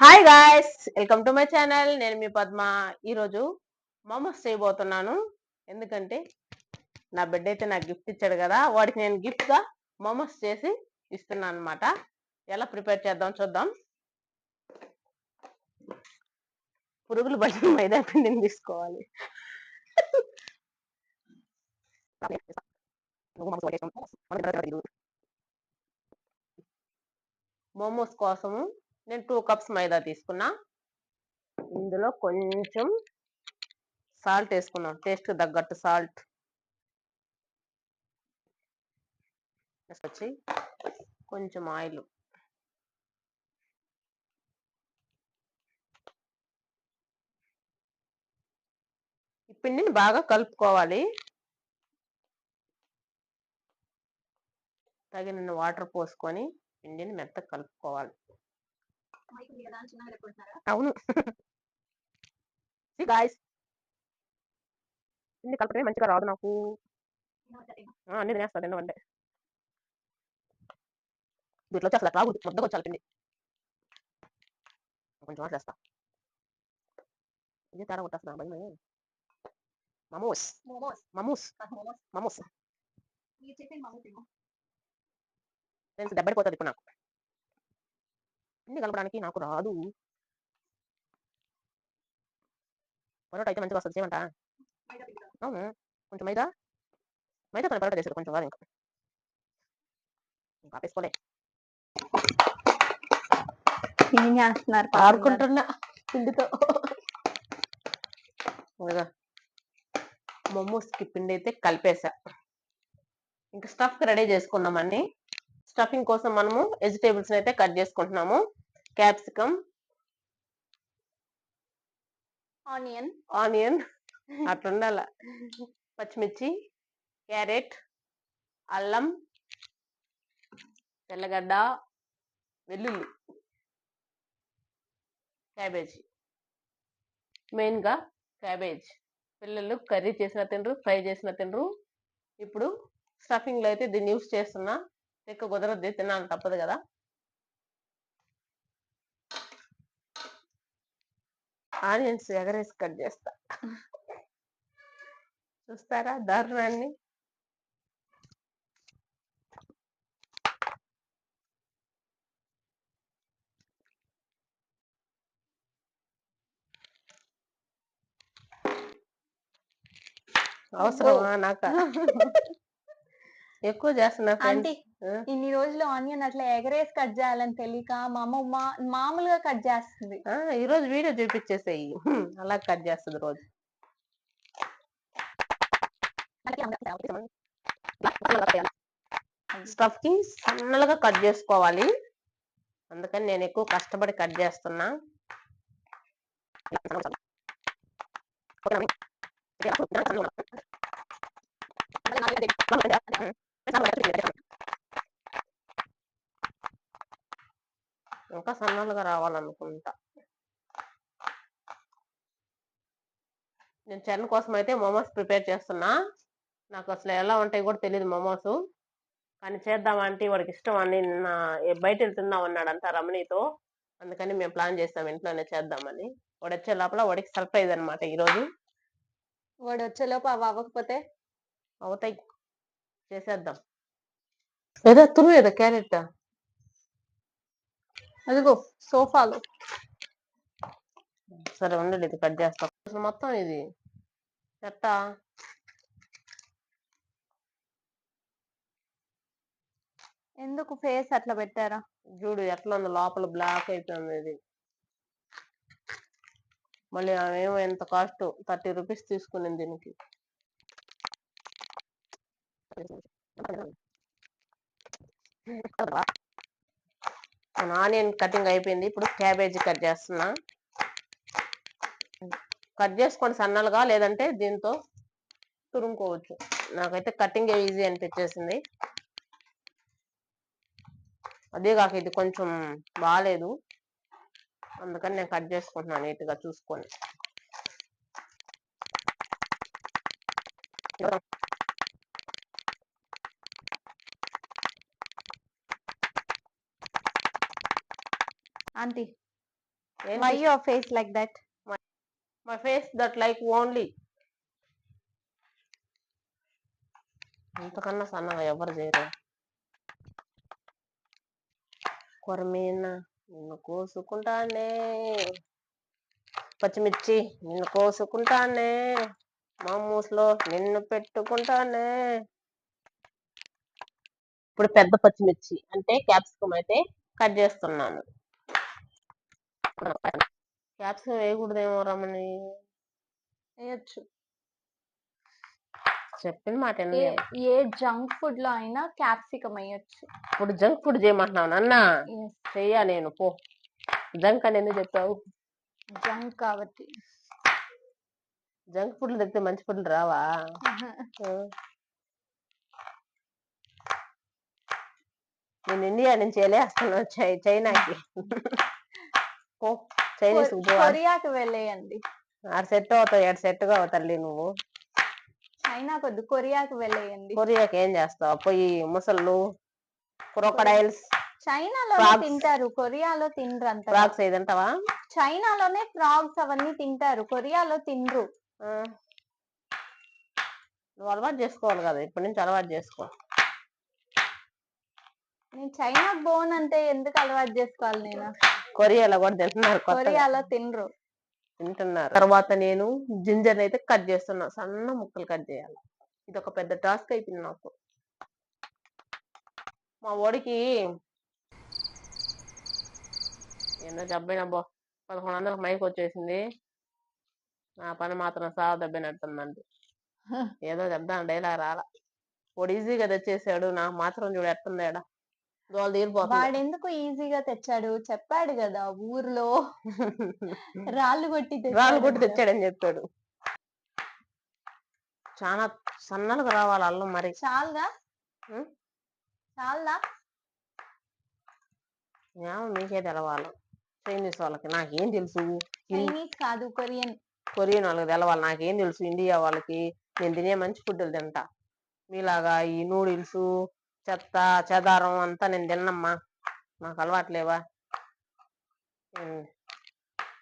Hi guys, welcome to my channel. నేను మీ పద్మ. ఈరోజు మోమోస్ చేయబోతున్నాను. ఎందుకంటే నా బిడ్డ అయితే నాకు గిఫ్ట్ ఇచ్చాడు కదా, వాడికి నేను గిఫ్ట్గా మోమోస్ చేసి ఇస్తున్నాను అనమాట. ఎలా ప్రిపేర్ చేద్దాం చూద్దాం. పురుగులు పట్టిన మైదా పిండిని తీసుకోవాలి. మోమోస్ కోసము నేను 2 కప్స్ మైదా తీసుకున్నా. ఇందులో కొంచెం సాల్ట్ వేసుకున్నాం, టేస్ట్ తగ్గట్టు సాల్ట్ వచ్చి కొంచెం ఆయిల్. ఈ పిండిని బాగా కలుపుకోవాలి. తగిన వాటర్ పోసుకొని పిండిని మెత్తగా కలుపుకోవాలి. అవును గాయస్, పిండి కలపడమే మంచిగా రాదు నాకు. అన్ని తినేస్తా తినవంటే వీటిలో వచ్చి అసలు రాకూడదు, ముద్దగా వచ్చాలి పిండి. కొంచెం వాటర్ వేస్తా. ఇది తేడా కొట్టేస్తున్నా భయమే. మమోస్ మమోస్ మమోస్ ఫ్రెండ్స్, దెబ్బడిపోతుంది ఇప్పుడు నాకు. పిండి కలపడానికి నాకు రాదు. పరోటా అయితే మంచిగా వస్తుంది చేయమంట. అవును, కొంచెం మైదా మైదా పరోటా చేశారు, కొంచెం వారు ఇంకా వేసుకోలే. ఏం చేస్తున్నారు? ఆడుకుంటున్నా పిండితో. మోమోస్కి పిండి అయితే కలిపేసా. ఇంకా స్టఫ్ రెడీ చేసుకుందామండి. స్టఫింగ్ కోసం మనము వెజిటేబుల్స్ అయితే కట్ చేసుకుంటున్నాము. క్యాప్సికమ్, ఆనియన్ అట్లుండాల, పచ్చిమిర్చి, క్యారెట్, అల్లం, తెల్లగడ్డ, వెల్లుల్లి, క్యాబేజీ. మెయిన్గా క్యాబేజ్. పిల్లలు కర్రీ చేసిన తినరు, ఫ్రై చేసిన తినరు. ఇప్పుడు స్టఫింగ్లో అయితే దీన్ని యూస్ చేస్తున్నా. ఎక్కువ కుదరద్ది, తినాలి తప్పదు కదా. ఆనియన్స్ ఎగరేసి కట్ చేస్తా. చూస్తారా దారుణాన్ని. అవసరమా నాక? ఎక్కువ చేస్తున్నా ఆంటీ, ఫ్రెండ్స్. ఇన్ని రోజులు ఆనియన్ అట్లా ఎగరేసి కట్ చేయాలని తెలియక మా అమ్మ మామూలుగా కట్ చేస్తుంది. ఈ రోజు వీడియో చూపించేసేయి, అలా కట్ చేస్తుంది రోజు. స్టఫ్ కి సన్నగా కట్ చేసుకోవాలి, అందుకని నేను ఎక్కువ కష్టపడి కట్ చేస్తున్నా. ఇంకా సన్నలుగా రావాలనుకుంటా. నేను చరణ్ కోసం అయితే మోమోస్ ప్రిపేర్ చేస్తున్నా. నాకు అసలు ఎలా ఉంటాయి కూడా తెలియదు మోమోస్, కానీ చేద్దామంటే వాడికి ఇష్టం అని నిన్న బయట వెళ్తున్నాం అన్నాడంట రమణితో. అందుకని మేము ప్లాన్ చేస్తాం ఇంట్లోనే చేద్దామని. వాడు వచ్చే లోపల వాడికి సర్ప్రైజ్ అనమాట ఈరోజు. వాడు వచ్చేలోపు అవి అవ్వకపోతే అవుతాయి, చేసేద్దాం. ఏదో తురు ఏదో క్యారెట్ అదిగో సోఫాలో. సరే ఉండండి, ఇది కట్ చేస్తాం. అసలు మొత్తం ఇది చెత్త. ఎందుకు ఫేస్ అట్లా పెట్టారా? చూడు ఎట్లా ఉంది, లోపల బ్లాక్ అయిపోయింది ఇది. మళ్ళీ ఏమో ఎంత కాస్ట్, 30 రూపీస్ తీసుకునింది దీనికి. ఆనియన్ కటింగ్ అయిపోయింది, ఇప్పుడు క్యాబేజీ కట్ చేస్తున్నా. కట్ చేసుకోండి సన్నలుగా, లేదంటే దీంతో తురుముకోవచ్చు. నాకైతే కటింగ్ ఈజీ అనిపించేసింది. అదే కాక ఇది కొంచెం బాగాలేదు, అందుకని నేను కట్ చేసుకుంటున్నాను నీట్గా చూసుకొని. Aunty, Why your face like that? My face that like only. ఇంతకన్నా సన్నగా ఎవరు చేయరు. కొరమీన నిన్ను కోసుకుంటానే, పచ్చిమిర్చి నిన్ను కోసుకుంటానే, మామూస్లో నిన్ను పెట్టుకుంటానే. ఇప్పుడు పెద్ద పచ్చిమిర్చి అంటే క్యాప్సికం అయితే కట్ చేస్తున్నాను. క్యాప్సికం వేయకూడదేమో రమణి. వేయచ్చు. చెప్పిన మాట ఏ జంక్ ఫుడ్ లో అయినా క్యాప్సికం వేయచ్చు. ఇప్పుడు జంక్ ఫుడ్ చేయమంటున్నావు నాన్న. చెయ్యా నేను పో. జంక్ అని ఎందుకు చెప్పావు? జంక్ కాబట్టి. జంక్ ఫుడ్లు తెస్తే మంచి ఫుడ్లు రావా? నేను ఇండియా నుంచి వెళ్ళేస్తాను చైనాకి. కొరియాకి వెళ్ళేయండి. ఆడ సెట్ అవుతావు, ఎడ సెట్ కావు తల్లి నువ్వు. చైనా కొద్ది కొరియాకి వెళ్ళేయండి. కొరియాకి ఏం చేస్తావు? పోయి ముసళ్ళు, క్రొకడైల్స్ చైనాలో తింటారు, కొరియాలో తినరు అంత. ఫ్రాగ్స్ ఏదంటావా? చైనాలోనే ఫ్రాగ్స్ అవన్నీ తింటారు, కొరియాలో తినరు. నువ్వు అలవాటు చేసుకోవాలి కదా, ఇప్పటి నుంచి అలవాటు చేసుకో. నేను చైనా బోన్ అంటే ఎందుకు అలవాటు చేసుకోవాలి నేను? కొరియాలో కూడా తింటున్నారు, కొరియాలో తినరు. తింటున్నారు. తర్వాత నేను జింజర్ అయితే కట్ చేస్తున్నా, సన్న ముక్కలు కట్ చేయాలి. ఇది ఒక పెద్ద టాస్క్ అయిపోయింది నాకు. మా ఓడికి ఎన్నో దెబ్బైనబ్బో 1100 మైక్ వచ్చేసింది. నా పని మాత్రం సాగు దెబ్బనట్టుందండి. ఏదో చెప్దాం డైలాగ్ రాలా. వాడు ఈజీగా తెచ్చేసాడు, నాకు మాత్రం చూడు ఎట్టుందేడా దోలు తీరిపోతుంది. వాడెందుకు ఈజీగా తెచ్చాడు? చెప్పాడు కదా ఊర్లో రాళ్ళు కొట్టి తెచ్చాడని చెప్పాడు. చాలా సన్నలుగా రావాలి అల్లం. మరి చాలుగా చాలదా? మీకే తెలవాలి. చైనీస్ వాళ్ళకి నాకేం తెలుసు? చైనీస్ కాదు, కొరియన్. కొరియన్ వాళ్ళకి తెలవాలి, నాకేం తెలుసు? ఇండియా వాళ్ళకి నేను తినే మంచి ఫుడ్లు తింటా. మీలాగా ఈ నూడిల్స్ చెత్త చెదారం అంతా నేను తిన్నమ్మా, నాకు అలవాట్లేవా?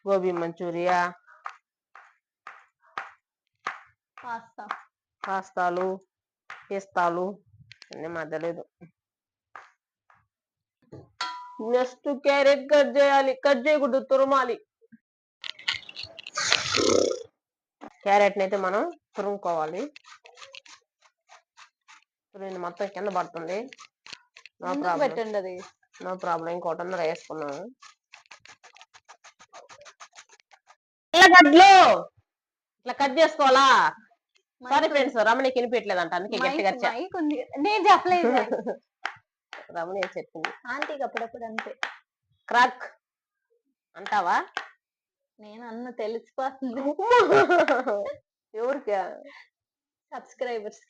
గోబీ మంచూరియా, పాస్తాలు, పిస్తాలు అన్నీ మా తెలియదు. నెక్స్ట్ క్యారెట్ కట్ చేయాలి, కట్ చేయకూడదు, తురమాలి. క్యారెట్ అయితే మనం తురుముకోవాలి. తురిమింది మొత్తం కింద పడుతుంది. No problem. ఇంకోటి అందరూ వేసుకున్నాము. ఎల్లగడ్డలు ఇట్లా కట్ చేసుకోవాలా? సారీ ఫ్రెండ్స్, రమణికి వినిపించలేదంట, అందుకే గట్టిగా నేను చెప్పలేదు. రమణి చెప్పింది. ఆంటీకి అప్పుడప్పుడు అంతే. క్రాక్ అంటావా? నేను అన్న తెలిసిపోతుంది. ఎవరికి? సబ్స్క్రైబర్స్.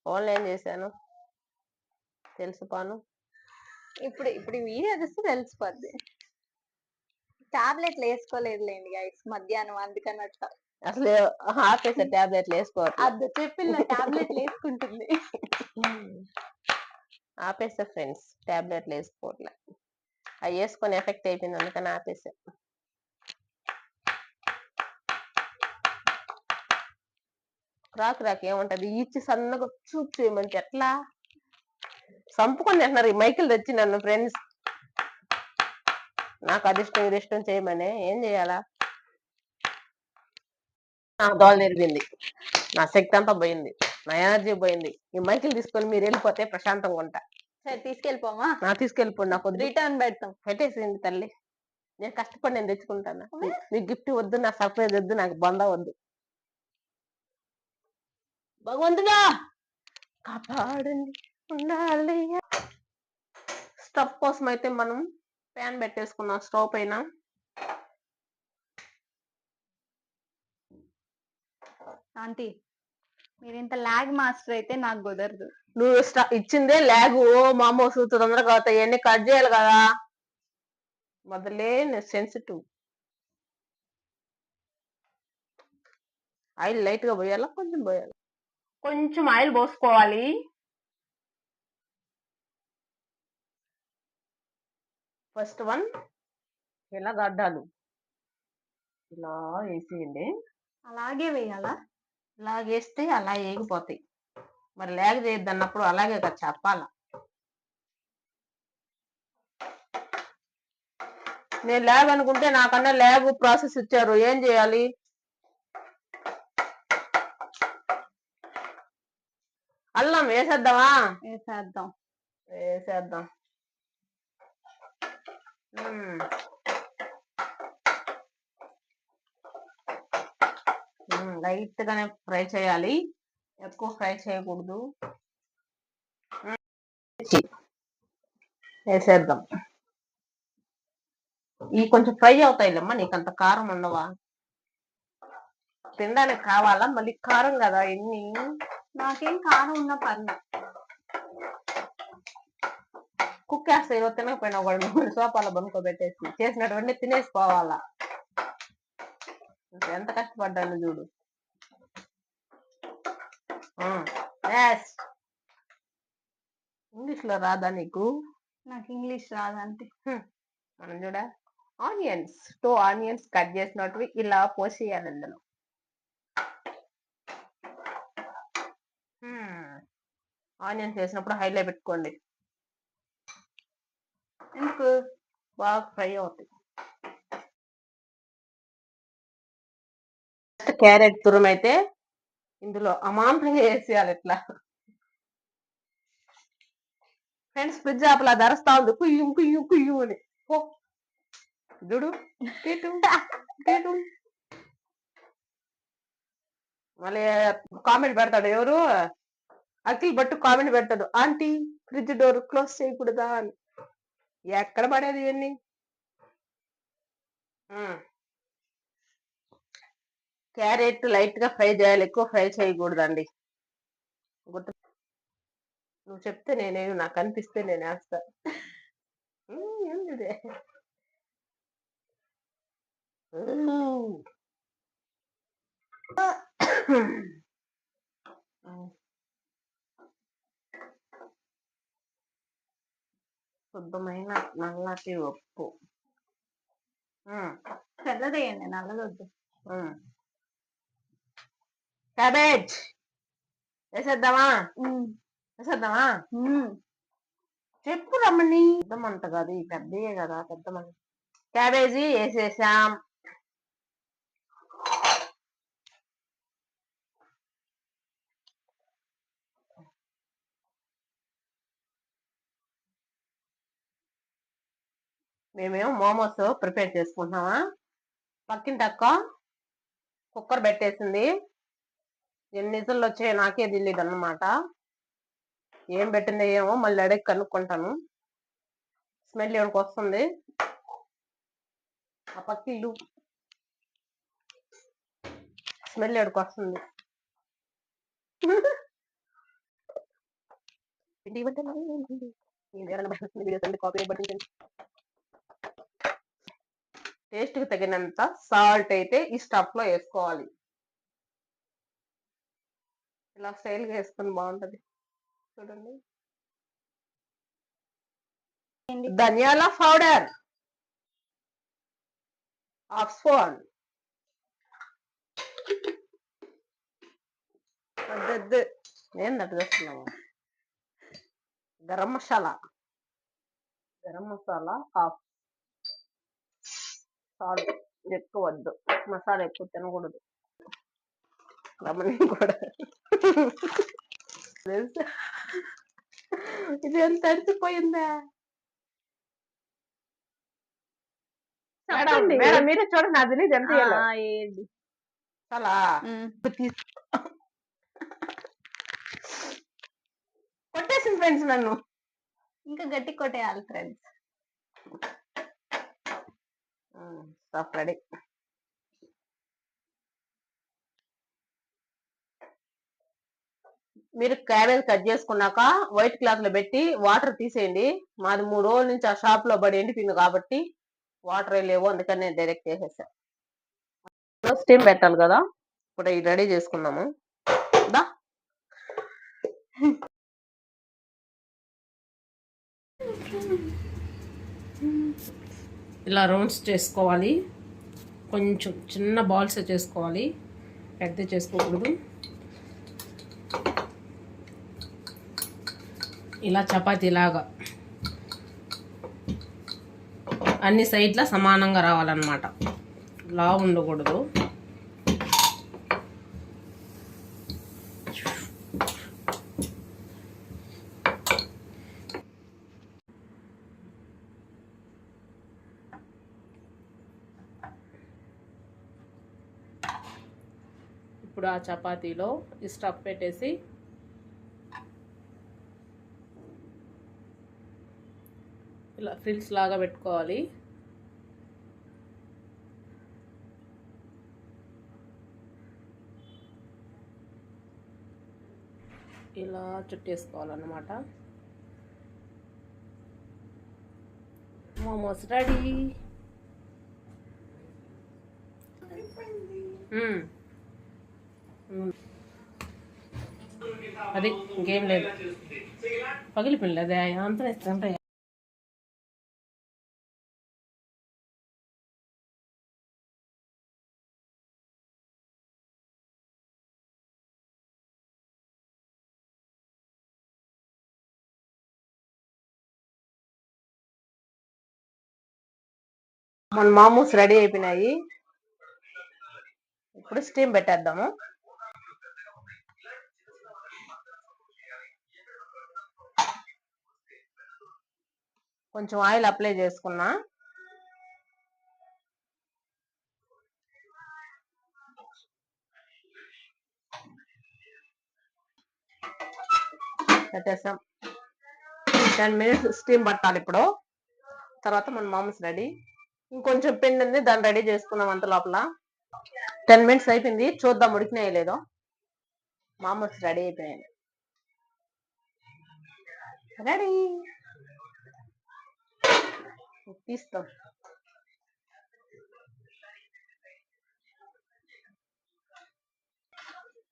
ఫోన్లో ఏం చేశాను తెలుసుపాను. ఇప్పుడు వీడియో చూస్తే తెలిసిపోద్ది. టాబ్లెట్లు వేసుకోలేదులేండి గైస్ మధ్యాహ్నం, అందుకనట్ట. అసలు ఆపేసే టాబ్లెట్లు వేసుకోవట్లేదు. అది చెప్పిన టాబ్లెట్లు వేసుకుంటుంది. ఆపేసా ఫ్రెండ్స్, టాబ్లెట్లు వేసుకోవట్లే. అవి వేసుకొని ఎఫెక్ట్ అయిపోయింది, అందుకని ఆపేసా. రాకు ఏముంటది, ఇచ్చి సన్నగా చూపు చేయమంటే ఎట్లా సంపుకొని తింటున్నారు ఈ మైకిల్ తెచ్చి నన్ను. ఫ్రెండ్స్, నాకు అది ఇష్టం ఇది ఇష్టం చేయమని ఏం చేయాలా? నా దోల తిరిగింది, నా శక్తి అంతా పోయింది, నా ఎనర్జీ పోయింది. ఈ మైకిల్ తీసుకొని మీరు వెళ్ళిపోతే ప్రశాంతంగా ఉంటా. సరే తీసుకెళ్ళిపోమా? తీసుకెళ్ళిపోండి, నాకు రిటర్న్ పెడతాం. పెట్టేసింది తల్లి, నేను కష్టపడి నేను తెచ్చుకుంటాను. నీకు గిఫ్ట్ వద్దు, నా సర్ప్రైజ్ వద్దు, నాకు బంద వద్దు. భగవంతుడా కాపాడండి ఉండాలి. స్టవ్ కోసం అయితే మనం ప్యాన్ పెట్టేసుకున్నాం స్టవ్ పైన. ఆంటీ మీరు ఇంత లాగ్ మాస్టర్ అయితే నాకు కుదరదు. నువ్వు ఇచ్చిందే లాగ్. మామూలు తొందరగా అవుతాయి, ఇవన్నీ కట్ చేయాలి కదా. మొదలే సెన్సిటివ్. ఆయిల్ లైట్ గా పోయాలా, కొంచెం పోయాలి. కొంచెం ఆయిల్ పోసుకోవాలి. ఫస్ట్ వన్ ఇలా గడ్డాలు ఇలా వేసేయండి. అలాగే వేయాలా? ఇలాగేస్తే అలా ఏగిపోతాయి. మరి లేగ చేయొద్దు అన్నప్పుడు అలాగే కదా చెప్పాల. నేను ల్యాబ్ అనుకుంటే నాకన్నా ల్యాబ్ ప్రాసెస్ ఇచ్చారు. ఏం చేయాలి? అల్లం వేసేద్దామా? వేసేద్దాం. వేసేద్దాం. లైట్ గానే ఫ్రై చేయాలి, ఎక్కువ ఫ్రై చేయకూడదు. వేసేద్దాం. ఈ కొంచెం ఫ్రై అవుతాయిలేమ్మా, నీకంత కారం ఉండవా? తినడానికి కావాలా? మళ్ళీ కారం కదా ఎన్ని. నాకేం కారం ఉన్నా పర్లే. కుక్కేస్తా ఈరోజు తినకపోయినా కూడా సోపాలో బనుకోబెట్టేసి చేసినటువంటి తినేసిపోవాలా. ఎంత కష్టపడ్డాను చూడు. ఇంగ్లీష్ లో రాదా నీకు? నాకు ఇంగ్లీష్ రాదంటే. మనం చూడ ఆనియన్స్, 2 ఆనియన్స్ కట్ చేసినట్టు ఇలా పోసేయాలి అందులో. ఆనియన్స్ వేసినప్పుడు హైలో పెట్టుకోండి. ఎందుకు? బాగా ఫ్రై అవుతాయి. క్యారెట్ తురుమైతే ఇందులో అమాంతంగా వేసేయాలి ఇట్లా. ఫ్రెండ్స్, ఫ్రిడ్జ్ ఆపలా ధరస్తా ఉంది, కుయ్యు కుయ్యు కుయ్యు అని. చూడు మళ్ళీ కామెంట్ పెడతాడు, ఎవరు అఖిల్ బట్టు కామెంట్ పెడతాడు, ఆంటీ ఫ్రిడ్జ్ డోర్ క్లోజ్ చేయకూడదా అని. ఎక్కడ పడేది ఇవన్నీ. క్యారెట్ లైట్ గా ఫ్రై చేయాలి, ఎక్కువ ఫ్రై చేయకూడదండి. గుర్తు నువ్వు చెప్తే నేనేమి, నాకు అనిపిస్తే నేను వేస్తా. ఏంటిదే శుద్ధమైన నల్లటి ఉప్పు. తెల్లదేయండి, నల్లదొద్దు. క్యాబేజ్ వేసేద్దామా? వేసేద్దామా? చెప్పు రమ్మని. పెద్దమంట కాదు, ఈ పెద్దయే కదా పెద్దమంట. క్యాబేజీ వేసేసాం. మేమేమో మోమోస్ ప్రిపేర్ చేసుకుంటున్నామా. పక్కింటి అక్క కుక్కర్ పెట్టేసింది. ఎన్ని నిజాలు వచ్చాయో నాకే తెలియదు అన్నమాట. ఏం పెట్టిందో ఏమో, మళ్ళీ అడిగి కనుక్కుంటాను. స్మెల్ ఎవరికి వస్తుంది. ఆ పక్కిల్లు స్మెల్ ఎవరికి వస్తుంది. టేస్ట్ కి తగినంత సాల్ట్ అయితే ఈ స్టఫ్ లో వేసుకోవాలి. ఇలా స్టైల్ గా వేసుకుని బాగుంటది చూడండి. ధనియాల పౌడర్ 1/2 స్పూన్. ఏందట్టు చేస్తున్నాము. గరం మసాలా 1/2. సాల్ట్ ఎక్కువ వద్దు, మసాలా ఎక్కువ తినకూడదు. రమణి కూడా ఇది ఎంత తడిసిపోయిందా మేడం, మీరే చూడండి, నాకు తెలియదు ఎంత వేయండి. చాలా కొట్టేసింది ఫ్రెండ్స్ నన్ను. ఇంకా గట్టి కొట్టేయాలి ఫ్రెండ్స్. Stuff ready. మీరు క్యాబేజ్ కట్ చేసుకున్నాక వైట్ క్లాత్ లో పెట్టి వాటర్ తీసేయండి. మాది 3 రోజుల నుంచి ఆ షాప్ లో పడి ఎండిపోయింది కాబట్టి వాటర్ లేవు, అందుకని నేను డైరెక్ట్ చేసేసా. స్టీమ్ పెట్టాలి కదా, ఇప్పుడు ఇది రెడీ చేసుకున్నాము. దా ఇలా రౌండ్స్ చేసుకోవాలి. కొంచెం చిన్న బాల్స్ చేసుకోవాలి, పెద్ద చేసుకోకూడదు. ఇలా చపాతీలాగా అన్ని సైడ్లా సమానంగా రావాలన్నమాట, లావు ఉండకూడదు. ఇప్పుడు ఆ చపాతీలో ఈ స్టఫ్ పెట్టేసి ఇలా ఫ్రిల్స్ లాగా పెట్టుకోవాలి. ఇలా చుట్టేసుకోవాలన్నమాట. మోమోస్ రెడీ. అది ఇంకేం లేదు, పగిలిపోయింది అదే అంతా ఇస్తుంటాయి. మన మోమోస్ రెడీ అయిపోయినాయి. ఇప్పుడు స్టీమ్ పెట్టేద్దాము. కొంచెం ఆయిల్ అప్లై చేసుకున్నా. పెట్టేసాం. 10 minutes స్టీమ్ పట్టాలి. ఇప్పుడు తర్వాత మన మోమోస్ రెడీ. ఇంకొంచెం పిండి ఉంది, దాన్ని రెడీ చేసుకున్నాం అంత లోపల. 10 minutes అయిపోయింది, చూద్దాం ఉడికినాయో లేదో. మోమోస్ రెడీ అయిపోయాయి. రెడీ, తీస్తాం.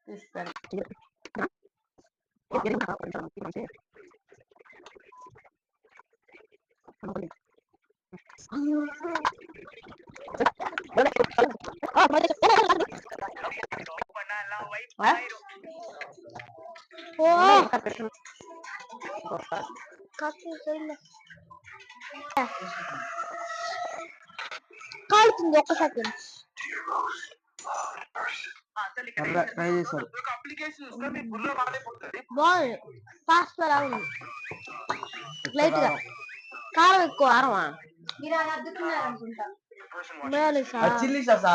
తీస్తాను. కాలుతుంది ఒక్క సెకండ్. బాగుంది, ఫాస్ట్ గా రావుంది. లైట్ గా కారం ఎక్కువ. కారమా? చిల్లీ సాసా.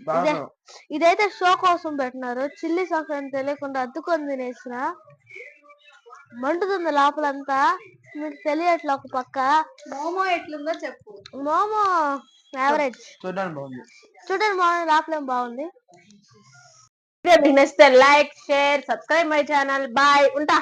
బాగా ఇదైతే షో కోసం పెట్టినారు. చిల్లీ సాస్ అని తెలియకుండా అద్దుకొని తినేసిన మండుతుంది లోపలంతా. మీకు తెలియట్లే. ఒక పక్క మోమో ఎట్లుందో చెప్పు. మోమో యావరేజ్, చూడండి బాగుంది. లోపలేం బాగుంది. నచ్చితే like, share, subscribe my channel. Bye, ఉంటా.